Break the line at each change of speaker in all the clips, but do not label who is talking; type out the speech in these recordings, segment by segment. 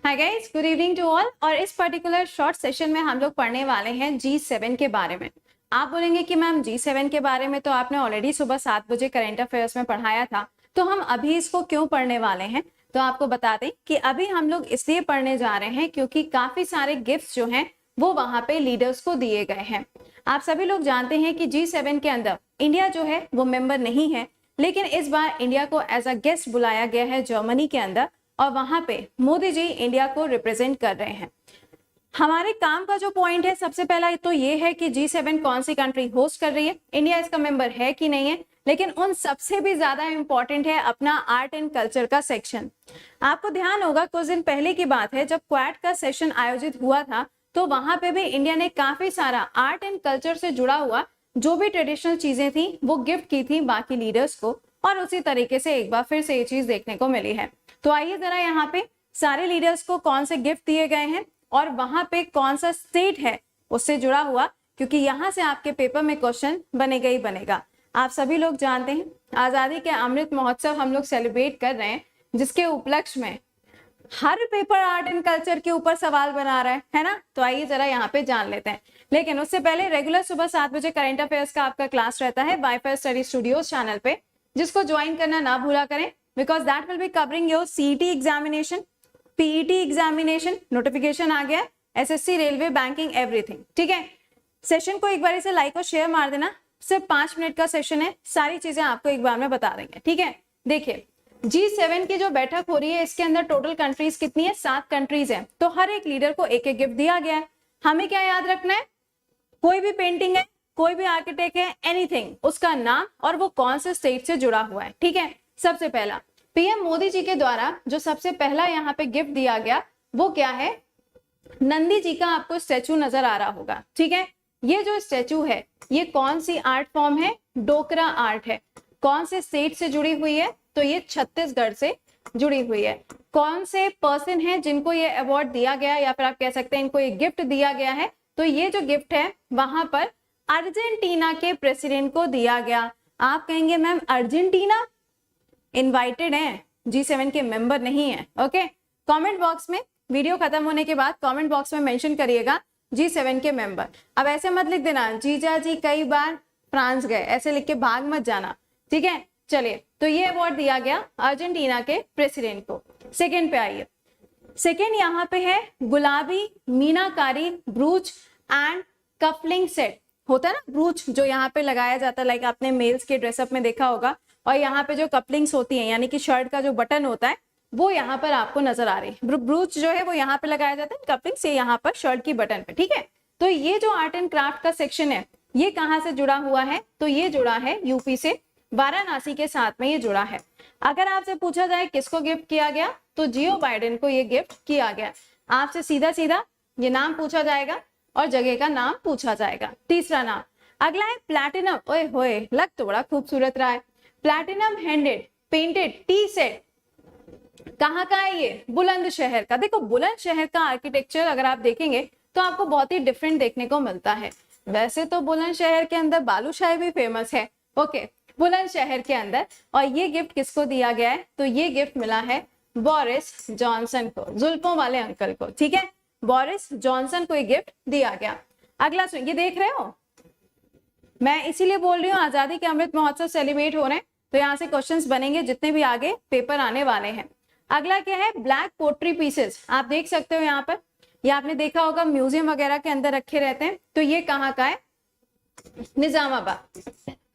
Hi guys, good evening to all. और इस particular short session में हम लोग पढ़ने वाले हैं G7 के बारे में। आप बोलेंगे कि मैम G7 के बारे में तो आपने ऑलरेडी सुबह 7 बजे करंट अफेयर्स में पढ़ाया था, तो हम अभी इसको क्यों पढ़ने वाले हैं। तो आपको बता दें कि अभी हम लोग इसलिए पढ़ने जा रहे हैं क्योंकि काफी सारे गिफ्ट्स जो हैं वो वहां पे लीडर्स को दिए गए हैं। आप सभी लोग जानते हैं कि G7 के अंदर इंडिया जो है वो मेंबर नहीं है, लेकिन इस बार इंडिया को एज अ गेस्ट बुलाया गया है जर्मनी के अंदर, और वहां पे मोदी जी इंडिया को रिप्रेजेंट कर रहे हैं। हमारे काम का जो पॉइंट है सबसे पहला तो ये है कि G7 कौन सी कंट्री होस्ट कर रही है, इंडिया इसका मेंबर है कि नहीं है, लेकिन उन सबसे भी ज्यादा इंपॉर्टेंट है अपना आर्ट एंड कल्चर का सेक्शन। आपको ध्यान होगा कुछ दिन पहले की बात है, जब क्वाड का सेशन आयोजित हुआ था तो वहां पे भी इंडिया ने काफी सारा आर्ट एंड कल्चर से जुड़ा हुआ जो भी ट्रेडिशनल चीजें थी वो गिफ्ट की थी बाकी लीडर्स को, और उसी तरीके से एक बार फिर से ये चीज देखने को मिली है। तो आइए जरा यहाँ पे सारे लीडर्स को कौन से गिफ्ट दिए गए हैं और वहां पे कौन सा स्टेट है उससे जुड़ा हुआ, क्योंकि यहाँ से आपके पेपर में क्वेश्चन बनेगा ही बनेगा। आप सभी लोग जानते हैं आजादी के अमृत महोत्सव हम लोग सेलिब्रेट कर रहे हैं, जिसके उपलक्ष्य में हर पेपर आर्ट एंड कल्चर के ऊपर सवाल बना रहा है ना। तो आइए जरा यहाँ पे जान लेते हैं, लेकिन उससे पहले रेगुलर सुबह 7 बजे करंट अफेयर्स का आपका क्लास रहता है वाईफाई स्टडी स्टूडियोज चैनल पे, जिसको ज्वाइन करना ना भूला करें, because that will be covering your CET examination, PET examination, notification आ गया, SSC, रेलवे, बैंकिंग, एवरीथिंग। ठीक है, सेशन को एक बार इसे लाइक और शेयर मार देना। सिर्फ 5 मिनट का सेशन है, सारी चीजें आपको एक बार में बता देंगे। ठीक है, देखिए G7 की जो बैठक हो रही है इसके अंदर टोटल कंट्रीज कितनी है, 7 कंट्रीज है। तो हर एक लीडर को एक एक गिफ्ट दिया गया है। हमें क्या याद रखना है, कोई भी पेंटिंग है, कोई भी आर्किटेक्ट है, एनीथिंग, उसका नाम और वो कौन से स्टेट से जुड़ा हुआ है। ठीक है, सबसे पहला PM मोदी जी के द्वारा जो सबसे पहला यहाँ पे गिफ्ट दिया गया वो क्या है, नंदी जी का आपको स्टेचू नजर आ रहा होगा। ठीक है, ये जो स्टेचू है ये कौन सी आर्ट फॉर्म है, डोकरा आर्ट है। कौन से स्टेट से जुड़ी हुई है, तो ये छत्तीसगढ़ से जुड़ी हुई है। कौन से पर्सन है जिनको ये अवार्ड दिया गया, या फिर आप कह सकते हैं इनको ये गिफ्ट दिया गया है, तो ये जो गिफ्ट है वहां पर अर्जेंटीना के प्रेसिडेंट को दिया गया। आप कहेंगे मैम अर्जेंटीना इनवाइटेड है, G7 के मेंबर नहीं है। ओके, कमेंट बॉक्स में वीडियो खत्म होने के बाद कमेंट बॉक्स में मेंशन करिएगा G7 के मेंबर। अब ऐसे मत लिख देना जीजा जी कई बार फ्रांस गए, ऐसे लिख के भाग मत जाना। ठीक है, चलिए, तो ये अवार्ड दिया गया अर्जेंटीना के प्रेसिडेंट को। सेकेंड पे आइए, सेकेंड यहाँ पे है गुलाबी मीनाकारी ब्रूच एंड कफलिंग सेट। होता है ना ब्रूच जो यहाँ पे लगाया जाता है, लाइक आपने मेल्स के ड्रेसअप में देखा होगा, और यहाँ पे जो कपलिंग्स होती हैं यानी कि शर्ट का जो बटन होता है वो यहाँ पर आपको नजर आ रही है। ब्रूच जो है वो यहाँ पे लगाया जाता है, कपलिंग से यहाँ पर शर्ट की बटन पे। ठीक है, तो ये जो आर्ट एंड क्राफ्ट का सेक्शन है ये कहाँ से जुड़ा हुआ है, तो ये जुड़ा है यूपी से, वाराणसी के साथ में ये जुड़ा है। अगर आपसे पूछा जाए किसको गिफ्ट किया गया, तो जियो बाइडेन को ये गिफ्ट किया गया। आपसे सीधा सीधा ये नाम पूछा जाएगा और जगह का नाम पूछा जाएगा। तीसरा नाम अगला है प्लैटिनम, ओए होए लग तो बड़ा खूबसूरत रहा है, platinum handed painted T set. कहाँ का है ये, बुलंदशहर का। देखो बुलंदशहर का आर्किटेक्चर अगर आप देखेंगे तो आपको बहुत ही डिफरेंट देखने को मिलता है। वैसे तो बुलंदशहर के अंदर बालूशाही भी फेमस है, ओके, बुलंदशहर के अंदर। और ये गिफ्ट किसको दिया गया है, तो ये गिफ्ट मिला है बोरिस जॉनसन को, जुल्फों वाले अंकल को। ठीक है, बोरिस जॉनसन को ये गिफ्ट दिया गया। अगला सुन, ये देख रहे हो, मैं इसीलिए बोल रही हूँ आजादी के अमृत महोत्सव सेलिब्रेट हो रहे हैं, तो यहाँ से क्वेश्चंस बनेंगे जितने भी आगे पेपर आने वाले हैं। अगला क्या है, ब्लैक पोट्री पीसेस। आप देख सकते हो यहाँ पर, ये आपने देखा होगा म्यूजियम वगैरह के अंदर रखे रहते हैं। तो ये कहाँ का है, निजामाबाद।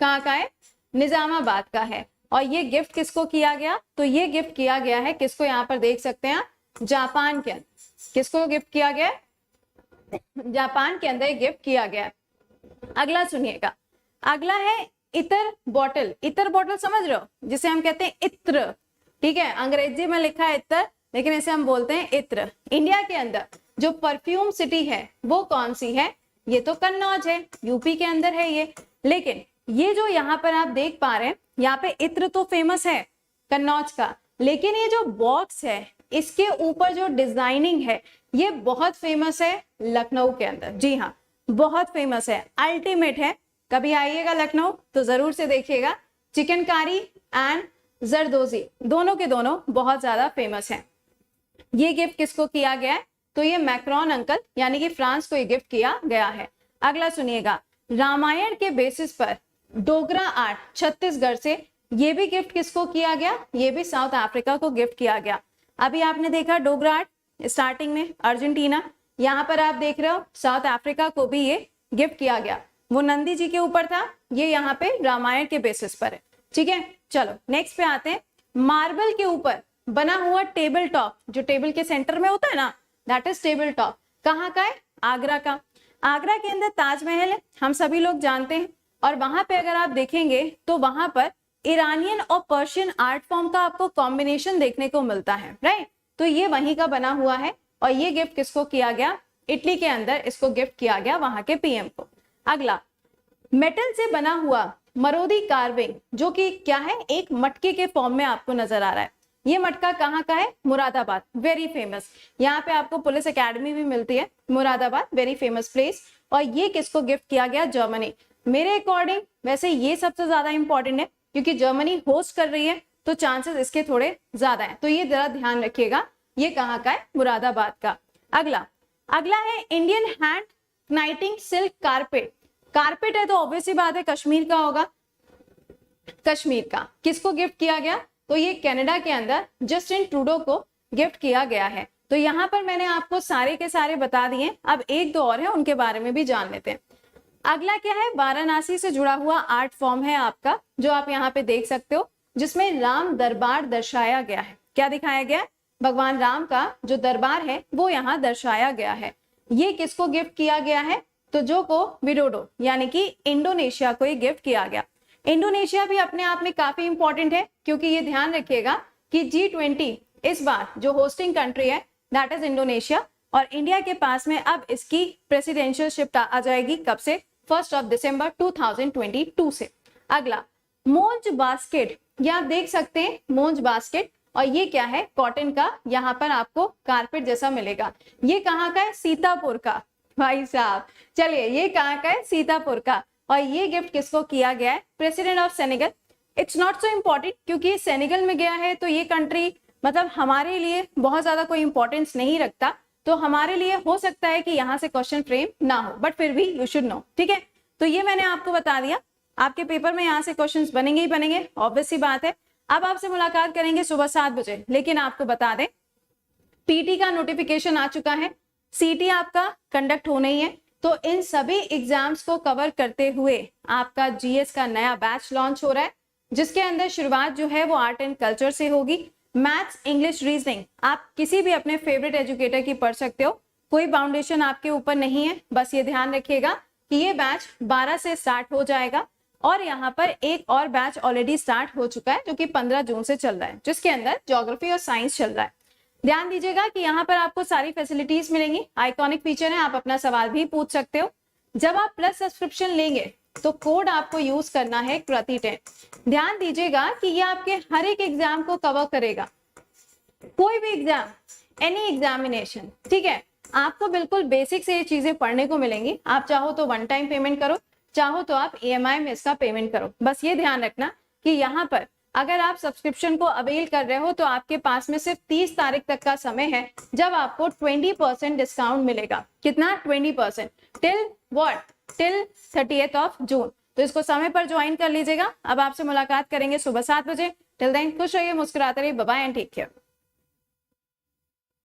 कहाँ का है, निजामाबाद का है। और ये गिफ्ट किसको किया गया, तो ये गिफ्ट किया गया है किसको, यहाँ पर देख सकते हैं जापान के अंदर। किसको गिफ्ट किया गया, जापान के अंदर गिफ्ट किया गया। अगला सुनिएगा, अगला है इतर बॉटल। इतर बॉटल समझ रहे हो, जिसे हम कहते हैं इत्र। ठीक है, अंग्रेजी में लिखा है इतर, लेकिन इसे हम बोलते हैं इत्र। इंडिया के अंदर जो परफ्यूम सिटी है वो कौन सी है, ये तो कन्नौज है, यूपी के अंदर है ये। लेकिन ये जो यहाँ पर आप देख पा रहे हैं, यहाँ पे इत्र तो फेमस है कन्नौज का, लेकिन ये जो बॉक्स है इसके ऊपर जो डिजाइनिंग है ये बहुत फेमस है लखनऊ के अंदर। जी हाँ, बहुत फेमस है, अल्टीमेट है। कभी आइएगा लखनऊ तो जरूर से देखिएगा। चिकनकारी एंड जरदोजी दोनों के दोनों बहुत ज्यादा फेमस हैं। ये गिफ्ट किसको किया गया है? तो ये मैक्रोन अंकल यानी कि फ्रांस को ये गिफ्ट किया गया है। अगला सुनिएगा, रामायण के बेसिस पर डोगरा आर्ट छत्तीसगढ़ से, ये भी गिफ्ट किसको किया गया? ये भी साउथ अफ्रीका को गिफ्ट किया गया। अभी आपने देखा डोगरा आर्ट स्टार्टिंग में अर्जेंटीना, यहाँ पर आप देख रहे हो साउथ अफ्रीका को भी ये गिफ्ट किया गया। वो नंदी जी के ऊपर था, ये यहाँ पे रामायण के बेसिस पर है। ठीक है, चलो नेक्स्ट पे आते हैं। मार्बल के ऊपर बना हुआ टेबल टॉप, जो टेबल के सेंटर में होता है ना, दैट इज टेबल टॉप। कहाँ का है? आगरा का। आगरा के अंदर ताजमहल है, हम सभी लोग जानते हैं। और वहां पे अगर आप देखेंगे तो वहां पर ईरानियन और पर्शियन आर्ट फॉर्म का आपको कॉम्बिनेशन देखने को मिलता है, राइट। तो ये वहीं का बना हुआ है और ये गिफ्ट किसको किया गया? इटली के अंदर इसको गिफ्ट किया गया वहां के पीएम को। अगला, मेटल से बना हुआ मरोदी कार्विंग, जो कि क्या है? एक मटके के फॉर्म में आपको नजर आ रहा है। ये मटका कहाँ का है? Moradabad, very famous. यहाँ पे आपको पुलिस एकेडमी भी मिलती है, मुरादाबाद वेरी फेमस प्लेस। और ये किसको गिफ्ट किया गया? जर्मनी। मेरे अकॉर्डिंग वैसे ये सबसे ज्यादा इंपॉर्टेंट है क्योंकि जर्मनी होस्ट कर रही है तो चांसेस इसके थोड़े ज्यादा है, तो ये जरा ध्यान रखिएगा। ये कहाँ का है? मुरादाबाद का। अगला है Indian hand नाइटिंग silk carpet. Carpet है तो ऑब्वियसली बात है कश्मीर का होगा। कश्मीर का किसको गिफ्ट किया गया? तो ये कनाडा के अंदर जस्टिन ट्रूडो को गिफ्ट किया गया है। तो यहाँ पर मैंने आपको सारे के सारे बता दिए, अब एक दो और है उनके बारे में भी जान लेते हैं। अगला क्या है? वाराणसी से जुड़ा हुआ आर्ट फॉर्म है आपका, जो आप यहाँ पे देख सकते हो, जिसमें राम दरबार दर्शाया गया है। क्या दिखाया गया है? भगवान राम का जो दरबार है वो यहाँ दर्शाया गया है। ये किसको गिफ्ट किया गया है? तो जोको विडोडो यानी कि इंडोनेशिया को ये गिफ्ट किया गया। इंडोनेशिया भी अपने आप में काफी इंपॉर्टेंट है क्योंकि ये ध्यान रखिएगा कि G20 इस बार जो होस्टिंग कंट्री है दैट इज इंडोनेशिया, और इंडिया के पास में अब इसकी प्रेसिडेंशियल शिप आ जाएगी। कब से? 1 दिसंबर 2022 से। अगला, मोंज बास्केट, ये आप देख सकते हैं मोंज बास्केट, और ये क्या है? कॉटन का, यहाँ पर आपको कारपेट जैसा मिलेगा। ये कहाँ का है? सीतापुर का। भाई साहब चलिए, ये कहाँ का है? सीतापुर का। और ये गिफ्ट किसको किया गया है? President of Senegal. It's not so important क्योंकि सेनेगल में गया है तो ये कंट्री मतलब हमारे लिए बहुत ज्यादा कोई इंपॉर्टेंस नहीं रखता, तो हमारे लिए हो सकता है कि यहाँ से क्वेश्चन फ्रेम ना हो, बट फिर भी यू शुड नो। ठीक है, तो ये मैंने आपको बता दिया। आपके पेपर में यहाँ से क्वेश्चंस बनेंगे ही बनेंगे, ऑब्वियस सी बात है। अब आपसे मुलाकात करेंगे सुबह 7 बजे, लेकिन आपको बता दें पीटी का नोटिफिकेशन आ चुका है, सीटी आपका कंडक्ट होना ही है। तो इन सभी एग्जाम्स को कवर करते हुए आपका जीएस का नया बैच लॉन्च हो रहा है, जिसके अंदर शुरुआत जो है वो आर्ट एंड कल्चर से होगी। मैथ्स, इंग्लिश, रीजनिंग आप किसी भी अपने फेवरेट एजुकेटर की पढ़ सकते हो, कोई बाउंडेशन आपके ऊपर नहीं है। बस ये ध्यान रखिएगा कि ये बैच 12 से स्टार्ट हो जाएगा, और यहाँ पर एक और बैच ऑलरेडी स्टार्ट हो चुका है जो कि 15 जून से चल रहा है, जिसके अंदर ज्योग्राफी और साइंस चल रहा है। ध्यान दीजिएगा कि यहाँ पर आपको सारी फैसिलिटीज मिलेंगी, आइकॉनिक फीचर है, आप अपना सवाल भी पूछ सकते हो। जब आप प्लस सब्सक्रिप्शन लेंगे तो कोड आपको यूज करना है प्रति10। ध्यान दीजिएगा कि ये आपके हर एक एग्जाम को कवर करेगा, कोई भी एग्जाम, एनी एग्जामिनेशन। ठीक है, आपको बिल्कुल बेसिक से ये चीजें पढ़ने को मिलेंगी। आप चाहो तो 1 टाइम पेमेंट करो, चाहो तो आप EMI में इसका पेमेंट करो। बस ये ध्यान रखना कि यहाँ पर अगर आप सब्सक्रिप्शन को अवेल कर रहे हो तो आपके पास में सिर्फ 30 तारीख तक का समय है, जब आपको 20% डिस्काउंट मिलेगा। कितना? 20%। Till what? टिल 30 जून। तो इसको समय पर ज्वाइन कर लीजिएगा। अब आपसे मुलाकात करेंगे सुबह 7 बजे। टिल देन खुश रहिए, मुस्कुराते रहिए, bye bye and take care.